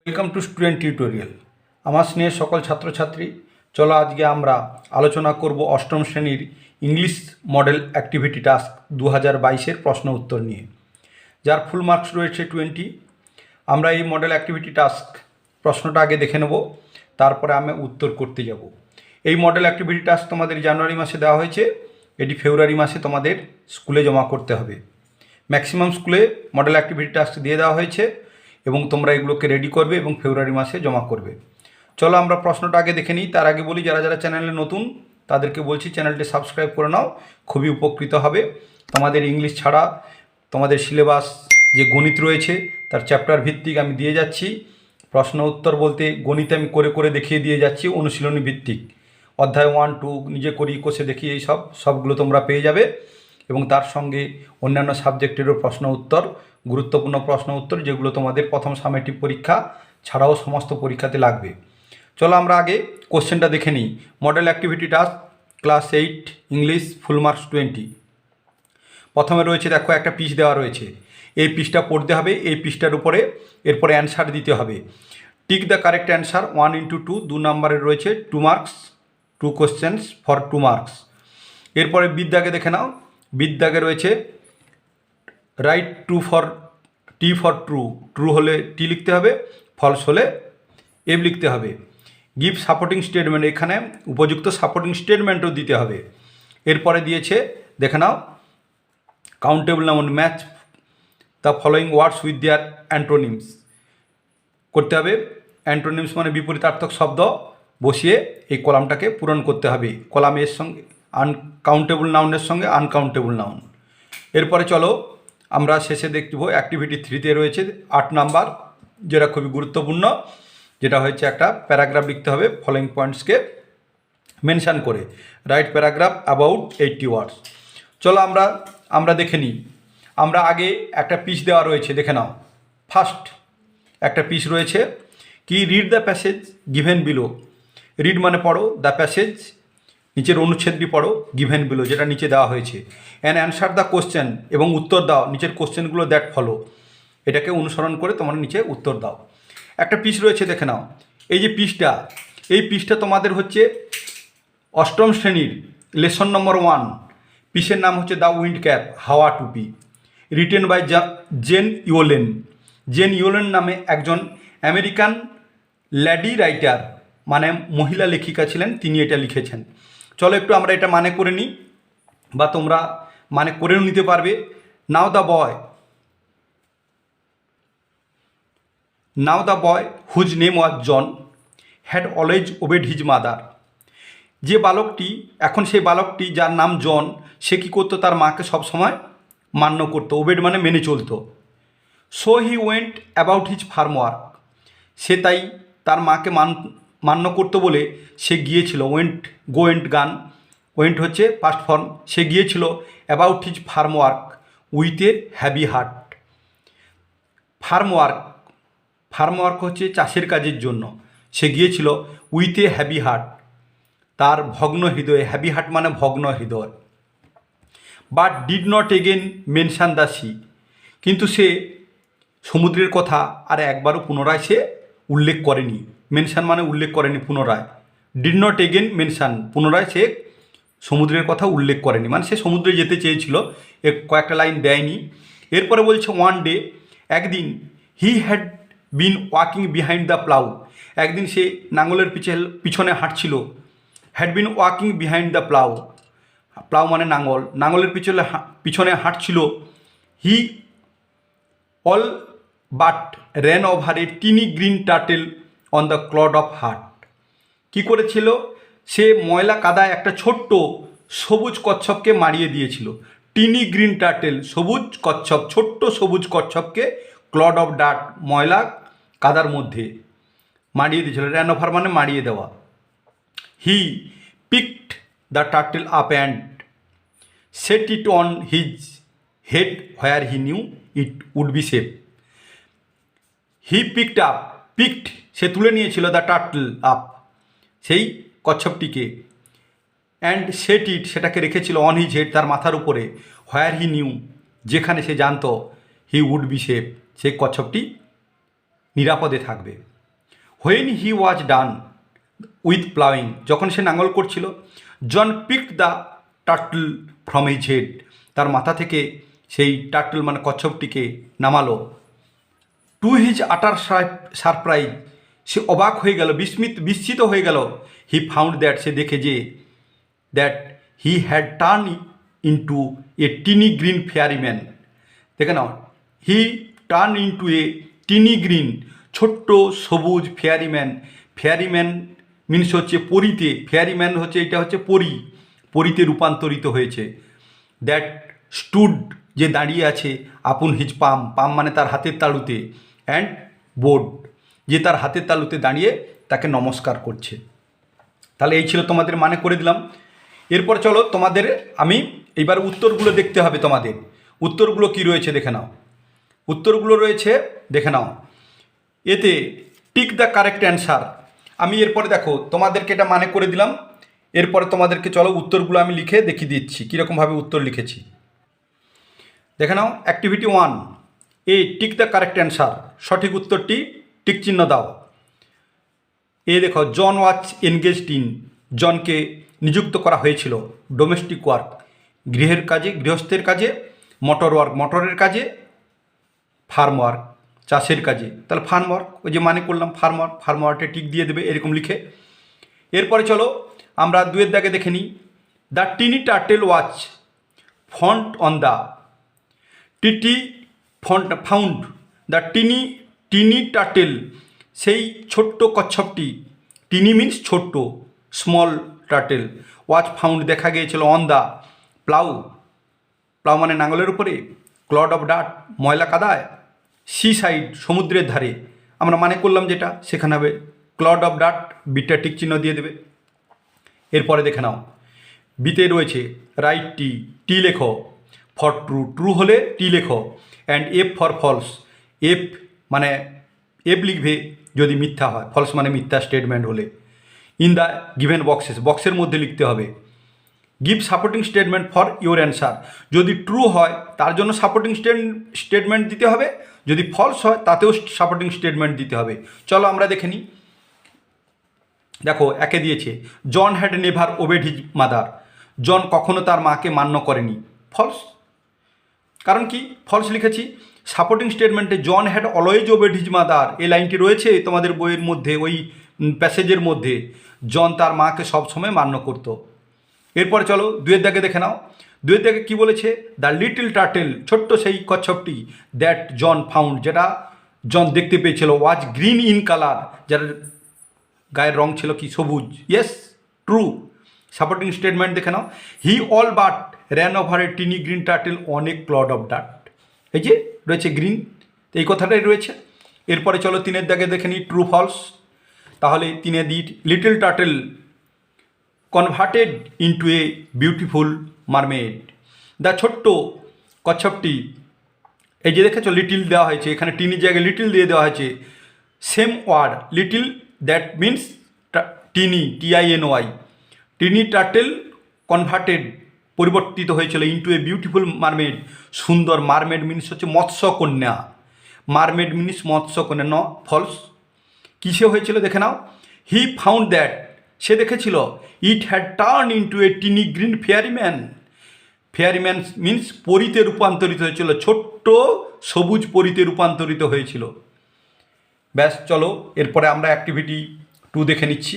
Welcome to student tutorial. আমার স্নেহের সকল ছাত্রছাত্রী, চলো আজকে আমরা আলোচনা করব অষ্টম শ্রেণীর ইংলিশ মডেল অ্যাক্টিভিটি টাস্ক 2022-এর প্রশ্ন উত্তর নিয়ে, যার ফুল মার্কস রয়েছে 20। আমরা এই মডেল অ্যাক্টিভিটি টাস্ক প্রশ্নটা আগে দেখে নেব, তারপরে আমি উত্তর করতে যাব। এই মডেল অ্যাক্টিভিটি টাস্ক তোমাদের জানুয়ারি মাসে দেওয়া হয়েছে, এটি ফেব্রুয়ারি মাসে তোমাদের স্কুলে জমা করতে হবে। ম্যাক্সিমাম স্কুলে মডেল অ্যাক্টিভিটি টাস্ক দিয়ে দেওয়া হয়েছে এবং তোমরা এগুলোকে রেডি করবে এবং ফেব্রুয়ারি মাসে জমা করবে। চলো আমরা প্রশ্নটা আগে দেখে নিই। তার আগে বলি, যারা যারা চ্যানেলে নতুন তাদেরকে বলছি চ্যানেলটি সাবস্ক্রাইব করে নাও, খুবই উপকৃত হবে। তোমাদের ইংলিশ ছাড়া তোমাদের সিলেবাস যে গণিত রয়েছে তার চ্যাপ্টার ভিত্তিক আমি দিয়ে যাচ্ছি প্রশ্ন উত্তর, বলতে গণিত আমি করে করে দেখিয়ে দিয়ে যাচ্ছি অনুশীলনী ভিত্তিক। অধ্যায় 1, 2 নিজে করি, কোষে দেখি, এই সবগুলো তোমরা পেয়ে যাবে এবং তার সঙ্গে অন্যান্য সাবজেক্টেরও প্রশ্ন উত্তর, গুরুত্বপূর্ণ প্রশ্ন উত্তর, যেগুলো তোমাদের প্রথম সামেটিক পরীক্ষা ছাড়াও সমস্ত পরীক্ষাতে লাগবে। চলো আমরা আগে কোশ্চেনটা দেখে নিই। Model activity task class 8 English, full marks 20। প্রথমে রয়েছে, দেখো একটা পিস দেওয়া রয়েছে, এই পিসটা পড়তে হবে, এই পিসটার উপরে এরপরে অ্যান্সার দিতে হবে। Tick the correct answer 1 into 2, 2 নম্বরের রয়েছে 2 মার্কস, 2 কোশ্চেন্স ফর 2 মার্কস। এরপরে বিদ্যাকে দেখে নাও, বিদ্যাকে রয়েছে right true for T for true, true হলে টি লিখতে হবে, ফলস হলে এফ লিখতে হবে। গিভ সাপোর্টিং স্টেটমেন্ট, এখানে উপযুক্ত সাপোর্টিং স্টেটমেন্টও দিতে হবে। এরপরে দিয়েছে, দেখে নাও, countable noun, match the following words with their antonyms করতে হবে। অ্যান্টোনিমস মানে বিপরীতার্থক শব্দ বসিয়ে এই কলামটাকে পূরণ করতে হবে। কলাম এর সঙ্গে আনকাউন্টেবল নাউনের সঙ্গে আনকাউন্টেবল নাউন। এরপরে চলো আমরা শেষে দেখব অ্যাক্টিভিটি 3-তে রয়েছে 8 নাম্বার, যেটা খুবই গুরুত্বপূর্ণ, যেটা হচ্ছে একটা প্যারাগ্রাফ লিখতে হবে ফলোয়িং পয়েন্টসকে মেনশান করে। রাইট প্যারাগ্রাফ অ্যাবাউট 80 ওয়ার্ডস। চলো আমরা দেখে নিই। আমরা আগে একটা পিস দেওয়া রয়েছে, দেখে নাও। ফার্স্ট একটা পিস রয়েছে কি, read the passage given below. Read মানে পড়ো, দ্য প্যাসেজ নিচের অনুচ্ছেদটি পড়ো, গিভেন বিলো যেটা নিচে দেওয়া হয়েছে, অ্যান্ড অ্যান্সার দ্য কোশ্চেন এবং উত্তর দাও নিচের কোশ্চেনগুলো দ্যাট ফলো, এটাকে অনুসরণ করে তোমরা নিচে উত্তর দাও। একটা পিস রয়েছে, দেখে নাও। এই যে পিসটা, এই পিসটা তোমাদের হচ্ছে অষ্টম শ্রেণীর লেসন নম্বর 1। পিসের নাম হচ্ছে দ্য উইন্ড ক্যাপ, হাওয়া টুপি। Written by Jane Yolen. Jane Yolen নামে একজন আমেরিকান লেডি রাইটার, মানে মহিলা লেখিকা ছিলেন, তিনি এটা লিখেছেন। চলো একটু আমরা এটা মানে করে নিই, বা তোমরা মানে করেও নিতে পারবে। Now the boy whose name was John had always obeyed his mother. যে বালকটি, এখন সেই বালকটি যার নাম জন, সে কী করতো, তার মাকে সবসময় মান্য করতো। ওবেড মানে মেনে চলতো। So he went about his farm work. সে তাই তার মাকে মান্য করতো বলে সে গিয়েছিল, গো এন্ড গান, ওয়েন্ট হচ্ছে পাস্ট ফর্ম, সে গিয়েছিল about his farm work with a heavy heart. Farm work হচ্ছে চাষের কাজের জন্য, সে গিয়েছিল উইথ এ হ্যাভি হার্ট, তার ভগ্ন হৃদয়ে, হ্যাভি হার্ট মানে ভগ্ন হৃদয়। But did not again mention the sea, কিন্তু সে সমুদ্রের কথা আর একবারও পুনরায় সে উল্লেখ করেনি। মেনশান মানে উল্লেখ করেনি, পুনরায়। ডিড নট এগেন মেনশান, পুনরায় সে সমুদ্রের কথা উল্লেখ করেনি, মানে সে সমুদ্রে যেতে চেয়েছিল, কয়েকটা লাইন দেয়নি। এরপরে বলছে ওয়ান ডে, একদিন, he had been walking behind the plough, একদিন সে নাঙলের পিছনে হাঁটছিল। Had been walking behind the plough, plough মানে নাঙল, নাঙলের পিছনে হাঁটছিল। He all but ran over a tiny green turtle on the clod of earth. কী করেছিল, সে ময়লা কাদায় একটা ছোট্ট সবুজ কচ্ছপকে মারিয়ে দিয়েছিল। টিনি গ্রিন টার্টেল, সবুজ কচ্ছপ, ছোট্ট সবুজ কচ্ছপকে ক্লড অফ ডার্ট, ময়লা কাদার মধ্যে মারিয়ে দিয়েছিল। র্যান ওভার মানে মারিয়ে দেওয়া। He picked the turtle up and set it on his head where he knew it would be safe. He picked সে তুলে নিয়েছিল, দ্য টার্টল আপ সেই কচ্ছপটিকে, অ্যান্ড সেট ইট সেটাকে রেখেছিল, অন হিজ হেড তার মাথার উপরে, হোয়ার হি নিউ যেখানে সে জানতো, হি উড বি সেফ সেই কচ্ছপটি নিরাপদে থাকবে। When he was done with ploughing, যখন সে নাঙল করছিল, John picked the turtle from his head, তার মাথা থেকে সেই টার্টল মানে কচ্ছপটিকে নামালো। টু হিজ আটার সারপ্রাইজ, সে অবাক হয়ে গেল, বিস্মিত হয়ে গেল। হি ফাউন্ড দ্যাট, সে দেখে যে that he had turn into a tiny green fairy man. দেখে নাও, he turn into a tiny green, ছোট্ট সবুজ ফেয়ারিম্যান। ফেয়ারিম্যান মিনস হচ্ছে পরীতে, ফেয়ারিম্যান হচ্ছে এটা হচ্ছে পরীতে রূপান্তরিত হয়েছে। দ্যাট স্টুড, যে দাঁড়িয়ে আছে, আপন হিজ পাম মানে তার হাতের তালুতে, অ্যান্ড বোর্ড, যে তার হাতের তালুতে দাঁড়িয়ে তাকে নমস্কার করছে। তাহলে এই ছিল তোমাদের মানে করে দিলাম। এরপর চলো তোমাদের আমি এইবার উত্তরগুলো দেখতে হবে তোমাদের। উত্তরগুলো কি রয়েছে দেখে নাও। উত্তরগুলো রয়েছে দেখে নাও। এতে টিক দ্য কারেক্ট অ্যান্সার। আমি এরপরে দেখো তোমাদেরকে এটা মানে করে দিলাম। এরপরে তোমাদেরকে চলো উত্তরগুলো আমি লিখে দেখিয়ে দিচ্ছি কীরকমভাবে উত্তর লিখেছি। দেখে নাও, activity 1, A tick the correct answer, সঠিক উত্তরটি টিক চিহ্ন দাও। এ দেখো, জন ওয়াজ এনগেজড ইন, জনকে নিযুক্ত করা হয়েছিল ডোমেস্টিক ওয়ার্ক, গৃহের কাজে, গৃহস্থের কাজে, মোটর ওয়ার্ক, মোটরের কাজে, ফার্ম ওয়ার্ক, চাষের কাজে। তাহলে ফার্ম ওয়ার্ক, ওই যে মানে করলাম ফার্ম ওয়ার্কে টিক দিয়ে দেবে এরকম লিখে। এরপরে চলো আমরা 2 দাগে দেখে নিই। The tiny turtle watch font on the, TT font found the tiny turtle, সেই ছোট্ট কচ্ছপটি, টিনি মিন্স ছোট্ট, স্মল টার্টেল, ওয়াচ ফাউন্ড দেখা গিয়েছিল, অন দ্য প্লাউ মানে নাঙলের উপরে, ক্লড অফ ডাট ময়লা কাদায়, সি সাইড সমুদ্রের ধারে, আমরা মানে করলাম যেটা সেখানে হবে ক্লড অফ ডাট, বিটা টিক চিহ্ন দিয়ে দেবে। এরপরে দেখে নাও, বিতে রয়েছে রাইট টি লেখো, ফর ট্রু হলে টি লেখো, অ্যান্ড এফ ফর ফলস, মানে এফ লিখবে যদি মিথ্যা হয়, ফলস মানে মিথ্যা স্টেটমেন্ট হলে। ইন দ্য গিভেন বক্সের মধ্যে লিখতে হবে। Give supporting statement for your answer, যদি ট্রু হয় তার জন্য সাপোর্টিং স্টেটমেন্ট দিতে হবে, যদি ফলস হয় তাতেও সাপোর্টিং স্টেটমেন্ট দিতে হবে। চলো আমরা দেখে নিই। দেখো, একে দিয়েছে John had never obeyed his mother, John কখনো তার মাকে মান্য করেনি, ফলস। কারণ কি ফলস লিখেছি? সাপোর্টিং স্টেটমেন্টে John had always obeyed his mother, এই লাইনটি রয়েছে তোমাদের বইয়ের মধ্যে, ওই প্যাসেজের মধ্যে, জন তার মাকে সবসময় মান্য করতো। এরপরে চলো 2 দাগে দেখে নাও। 2 দাগে কী বলেছে? দ্য লিটল টার্টেল, ছোট্ট সেই কচ্ছপটি, দ্যাট জন ফাউন্ড, যেটা জন দেখতে পেয়েছিল, ওয়াজ গ্রিন ইন কালার, যার গায়ের রং ছিল কি সবুজ। Yes, true. সাপোর্টিং স্টেটমেন্ট দেখে নাও। He all but ran over a tiny green turtle on a clod of ডাট, এই যে রয়েছে গ্রিন, এই কথাটাই রয়েছে। এরপরে চলো 3 দাগে দেখে নিই ট্রু ফলস। তাহলে 3 দিই little turtle converted into a beautiful mermaid, the ছোট্ট কচ্ছপটি, এই যে দেখেছো লিটিল দেওয়া হয়েছে, এখানে টিনির জায়গায় লিটিল দিয়ে দেওয়া হয়েছে। Same word little, that means tiny, TINY, tiny turtle converted পরিবর্তিত হয়েছিল ইন্টু এ বিউটিফুল মারমেড, সুন্দর। মারমেড মিন্স হচ্ছে মৎস্যকন্যা, মারমেড মিন্স মৎস্যকন্যা, ন ফলস। কিসে হয়েছিল দেখে নাও। হি ফাউন্ড দ্যাট, সে দেখেছিল, it had turn into a tiny green fairy man, fairy man means পরীতে রূপান্তরিত হয়েছিল, ছোট্ট সবুজ পরীতে রূপান্তরিত হয়েছিল। ব্যাস, চলো এরপরে আমরা অ্যাক্টিভিটি 2 দেখে নিচ্ছি।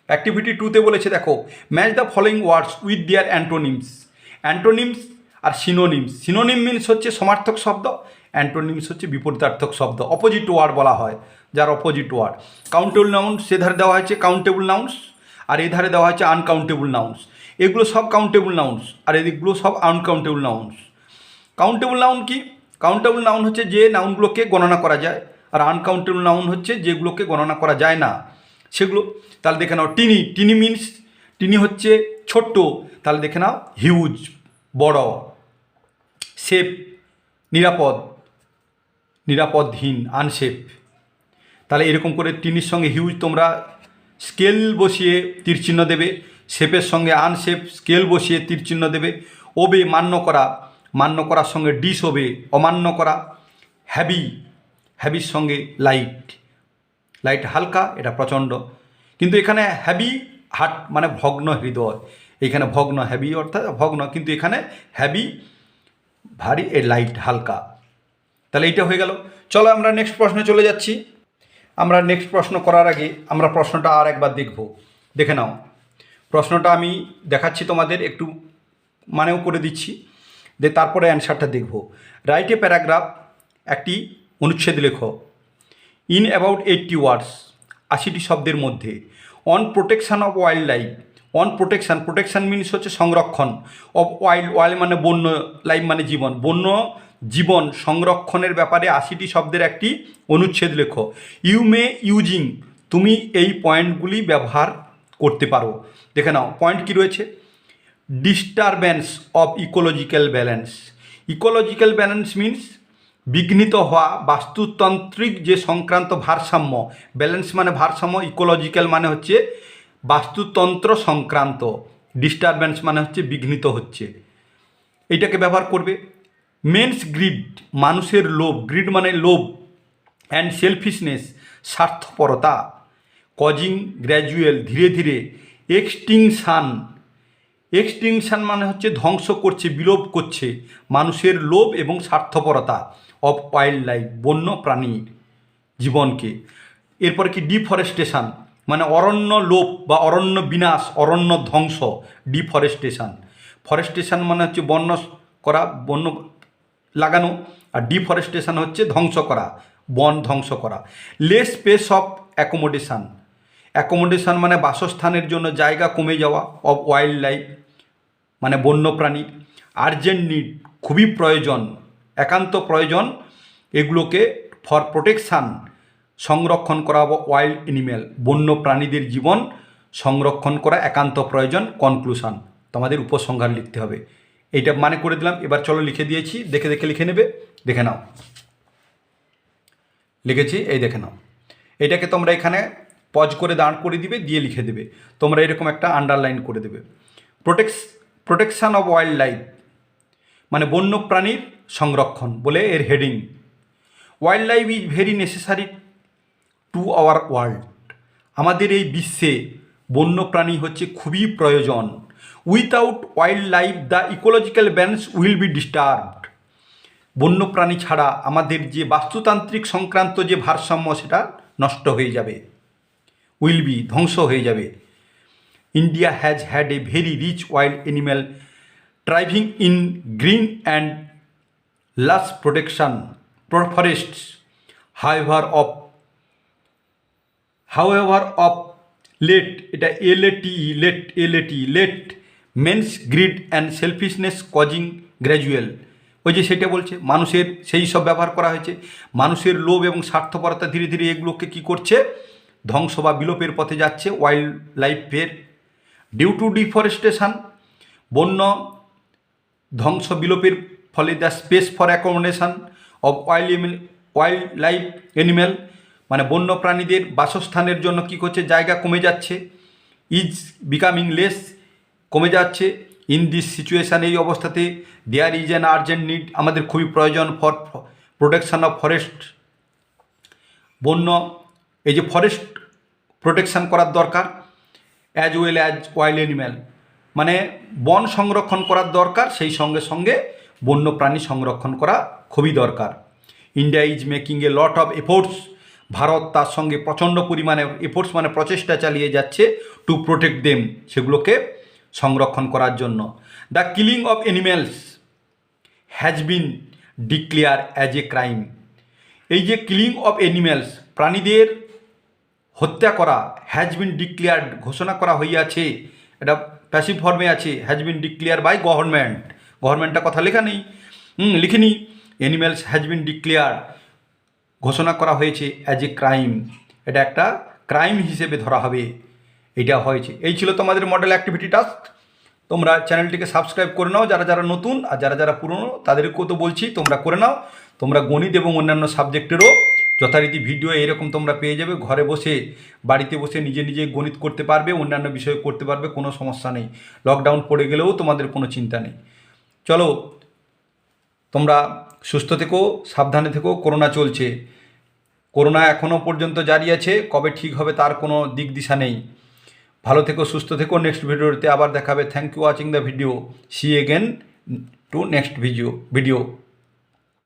অ্যাক্টিভিটি 2তে বলেছে দেখো, match the following words with their antonyms, antonyms আর সিনোনিমস। সিনোনিম মিন্স হচ্ছে সমার্থক শব্দ, অ্যান্টোনিমস হচ্ছে বিপরীতার্থক শব্দ, অপোজিট ওয়ার্ড বলা হয়, যার অপোজিট ওয়ার্ড। কাউন্টেবল নাউন্স সেধারে দেওয়া হয়েছে কাউন্টেবল নাউন্স, আর এধারে দেওয়া হয়েছে আনকাউন্টেবল নাউন্স। এগুলো সব কাউন্টেবল নাউন্স আর এগুলো সব আনকাউন্টেবল নাউন্স। কাউন্টেবল নাউন কি? কাউন্টেবল নাউন হচ্ছে যে নাউনগুলোকে গণনা করা যায়, আর আনকাউন্টেবল নাউন হচ্ছে যেগুলোকে গণনা করা যায় না সেগুলো। তাহলে দেখে নাও টিনি, টিনি মিন্স, টিনি হচ্ছে ছোট্ট, তাহলে দেখে নাও হিউজ বড়। সেফ নিরাপদ, নিরাপদহীন আনসেফ। তাহলে এরকম করে টিনির সঙ্গে হিউজ তোমরা স্কেল বসিয়ে তীরচিহ্ন দেবে, সেফের সঙ্গে আনসেফ স্কেল বসিয়ে তীরচিহ্ন দেবে। ওবে মান্য করা, মান্য করার সঙ্গে ডিস ওবে অমান্য করা। হ্যাবি, হ্যাবির সঙ্গে লাইট, লাইট হালকা, এটা প্রচণ্ড। কিন্তু এখানে হ্যাভি হার্ট মানে ভগ্ন হৃদয়, এখানে ভগ্ন হ্যাভি অর্থাৎ ভগ্ন, কিন্তু এখানে হ্যাভি ভারী, এ লাইট হালকা। তাহলে এইটা হয়ে গেল। চলো আমরা নেক্সট প্রশ্নে চলে যাচ্ছি। আমরা নেক্সট প্রশ্ন করার আগে আমরা প্রশ্নটা আর একবার দেখব, দেখে নাও। প্রশ্নটা আমি দেখাচ্ছি তোমাদের, একটু মানেও করে দিচ্ছি, তারপরে অ্যান্সারটা দেখব। রাইট এ প্যারাগ্রাফ, একটি অনুচ্ছেদ লেখো ইন অ্যাবাউট 80 ওয়ার্ডস, 80টি শব্দের মধ্যে, on protection of wild life. On protection, protection means হচ্ছে সংরক্ষণ, অফ ওয়াইল্ড, ওয়াইল্ড মানে বন্য, লাইফ মানে জীবন, বন্য জীবন সংরক্ষণের ব্যাপারে 80টি শব্দের একটি অনুচ্ছেদ লেখো। ইউ মে ইউজিং, তুমি এই পয়েন্টগুলি ব্যবহার করতে পারো। দেখে নাও পয়েন্ট কী রয়েছে। Disturbance of ecological balance. Ecological balance means বিঘ্নিত হওয়া বাস্তুতান্ত্রিক যে সংক্রান্ত ভারসাম্য, ব্যালেন্স মানে ভারসাম্য, ইকোলজিক্যাল মানে হচ্ছে বাস্তুতন্ত্র সংক্রান্ত, ডিস্টারবেন্স মানে হচ্ছে বিঘ্নিত হচ্ছে, এইটাকে ব্যবহার করবে। মেন্স গ্রিড, মানুষের লোভ, গ্রিড মানে লোভ, অ্যান্ড সেলফিশনেস, স্বার্থপরতা, কজিং গ্র্যাজুয়াল, ধীরে ধীরে, এক্সটিংশান, এক্সটিংশান মানে হচ্ছে ধ্বংস করছে, বিলোপ করছে, মানুষের লোভ এবং স্বার্থপরতা, অফ ওয়াইল্ড লাইফ, বন্য প্রাণীর জীবনকে। এরপরে কি ডিফরেস্টেশন, মানে অরণ্য লোপ বা অরণ্য বিনাশ, অরণ্য ধ্বংস, ডিফরেস্টেশন। ফরেস্টেশন মানে হচ্ছে বন্য করা, বন্য লাগানো, আর ডিফরেস্টেশন হচ্ছে ধ্বংস করা, বন ধ্বংস করা। Less space of accommodation, accommodation মানে বাসস্থানের জন্য জায়গা কমে যাওয়া, অফ ওয়াইল্ড লাইফ মানে বন্যপ্রাণীর। আর্জেন্ট নিড, খুবই প্রয়োজন, একান্ত প্রয়োজন, এগুলোকে ফর প্রোটেকশান, সংরক্ষণ করা, ওয়াইল্ড অ্যানিম্যাল, বন্য প্রাণীদের জীবন সংরক্ষণ করা একান্ত প্রয়োজন। কনক্লুশন, তোমাদের উপসংহার লিখতে হবে। এইটা মানে করে দিলাম। এবার চলো লিখে দিয়েছি, দেখে দেখে লিখে নেবে, দেখে নাও। লিখেছি, এই দেখে নাও। এটাকে তোমরা এখানে পজ করে দাঁড় করে দিবে, দিয়ে লিখে দেবে। তোমরা এরকম একটা আন্ডারলাইন করে দেবে। প্রোটেকশান অফ ওয়াইল্ড লাইফ মানে বন্য প্রাণীর সংরক্ষণ বলে এর heading. Wild life is very necessary to our world, আমাদের এই বিশ্বে বন্যপ্রাণী হচ্ছে খুবই প্রয়োজন। Without wild life the ecological balance will be disturbed, বন্যপ্রাণী ছাড়া আমাদের যে বাস্তুতান্ত্রিক সংক্রান্ত যে ভারসাম্য সেটা নষ্ট হয়ে যাবে, উইল বি ধ্বংস হয়ে যাবে। India has had a very rich wild animal thriving in green and lush protection forests. However of late, এটা late men's greed and selfishness causing gradual, ওই যে সেটা বলছে মানুষের সেই সব ব্যবহার করা হয়েছে, মানুষের লোভ এবং স্বার্থপরতা ধীরে ধীরে এগুলোকে কী করছে, ধ্বংস বা বিলোপের পথে যাচ্ছে ওয়াইল্ড লাইফের। ডিউ টু ডিফরেস্টেশন, বন্য ধ্বংস বিলোপের ফলে, the space for accommodation of wild life animal মানে বন্য প্রাণীদের বাসস্থানের জন্য কী করছে, জায়গা কমে যাচ্ছে। ইজ বিকামিং লেস, কমে যাচ্ছে। ইন দিস সিচুয়েশান, এই অবস্থাতে, there is an urgent need, আমাদের খুবই প্রয়োজন ফর প্রোটেকশান অফ ফরেস্ট, বন্য এই যে ফরেস্ট প্রোটেকশান করার দরকার। As well as wild animal মানে বন সংরক্ষণ করার দরকার, সেই সঙ্গে সঙ্গে বন্য প্রাণী সংরক্ষণ করা খুবই দরকার। India is making A lot of efforts, Bharat তার সঙ্গে প্রচণ্ড পরিমাণে এফোর্টস মানে প্রচেষ্টা চালিয়ে যাচ্ছে, টু প্রোটেক্ট দেম, সেগুলোকে সংরক্ষণ করার জন্য। The killing of animals has been declare as a crime, এই যে কিলিং অফ অ্যানিম্যালস প্রাণীদের হত্যা করা, হ্যাজ বিন ডিক্লেয়ার্ড ঘোষণা করা হইয়াছে, এটা প্যাসিভ ফর্মে আছে, has been declare by government, গভর্নমেন্টটা কথা লেখা নেই, লিখিনি। অ্যানিম্যালস হ্যাজ বিন ডিক্লেয়ার ঘোষণা করা হয়েছে অ্যাজ এ ক্রাইম, এটা একটা ক্রাইম হিসেবে ধরা হবে, এটা হয়েছে। এই ছিল তোমাদের মডেল অ্যাক্টিভিটি টাস্ক। তোমরা চ্যানেলটিকে সাবস্ক্রাইব করে নাও যারা যারা নতুন, আর যারা যারা পুরনো তাদেরকেও তো বলছি তোমরা করে নাও। তোমরা গণিত এবং অন্যান্য সাবজেক্টেরও যথারীতি ভিডিও এরকম তোমরা পেয়ে যাবে, ঘরে বসে বাড়িতে বসে নিজে নিজে গণিত করতে পারবে, অন্যান্য বিষয় করতে পারবে, কোনো সমস্যা নেই। লকডাউন পড়ে গেলেও তোমাদের কোনো চিন্তা নেই। চলো তোমরা সুস্থ থেকো, সাবধানে থেকো, করোনা চলছে, করোনা এখনও পর্যন্ত জারি আছে, কবে ঠিক হবে তার কোনো দিক দিশা নেই। ভালো থেকো, সুস্থ থেকো। নেক্সট ভিডিওতে আবার দেখাবে। Thank you watching the video. See again to next video.